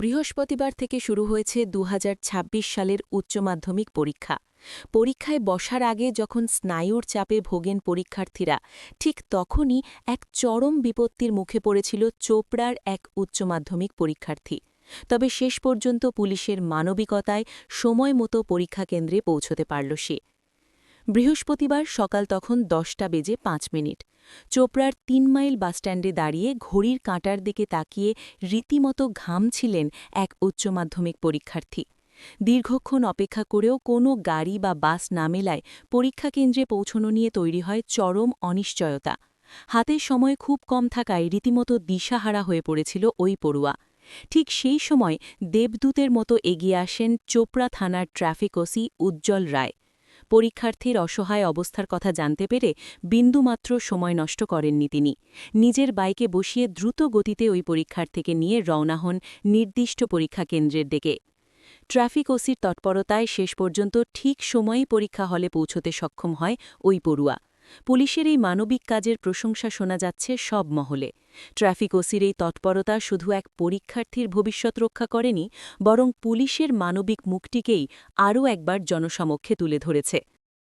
বৃহস্পতিবার থেকে শুরু হয়েছে ২০২৬ সালের উচ্চ মাধ্যমিক পরীক্ষা। পরীক্ষায় বসার আগে যখন স্নায়ুর চাপে ভোগেন পরীক্ষার্থীরা, ঠিক তখনই এক চরম বিপত্তির মুখে পড়েছিল চোপড়ার এক উচ্চ মাধ্যমিক পরীক্ষার্থী। তবে শেষ পর্যন্ত পুলিশের মানবিকতায় সময়মতো পরীক্ষা কেন্দ্রে পৌঁছতে পারল সে। বৃহস্পতিবার সকাল তখন 10:05। চোপড়ার ৩ মাইল বাসস্ট্যান্ডে দাঁড়িয়ে ঘড়ির কাঁটার দিকে তাকিয়ে রীতিমতো ঘামছিলেন এক উচ্চ মাধ্যমিক পরীক্ষার্থী। দীর্ঘক্ষণ অপেক্ষা করেও কোনো গাড়ি বা বাস না মেলায় পরীক্ষা কেন্দ্রে পৌঁছনো নিয়ে তৈরি হয় চরম অনিশ্চয়তা। হাতের সময় খুব কম থাকায় রীতিমতো দিশাহারা হয়ে পড়েছিল ওই পড়ুয়া। ঠিক সেই সময় দেবদূতের মতো এগিয়ে আসেন চোপড়া থানার ট্রাফিক ওসি উজ্জ্বল রায়। পরীক্ষার্থীর অসহায় অবস্থার কথা জানতে পেরে বিন্দুমাত্র সময় নষ্ট করেননি তিনি। নিজের বাইকে বসিয়ে দ্রুত গতিতে ওই পরীক্ষার্থীকে নিয়ে রওনা হন নির্দিষ্ট পরীক্ষা কেন্দ্রের দিকে। ট্রাফিক ওসির তৎপরতায় শেষ পর্যন্ত ঠিক সময়েই পরীক্ষা হলে পৌঁছতে সক্ষম হয় ওই পড়ুয়া। পুলিশের এই মানবিক কাজের প্রশংসা শোনা যাচ্ছে সব মহলে। ট্রাফিক ওসির এই তৎপরতা শুধু এক পরীক্ষার্থীর ভবিষ্যৎ রক্ষা করেনি, বরং পুলিশের মানবিক মুখটিকেই আরও একবার জনসমক্ষে তুলে ধরেছে।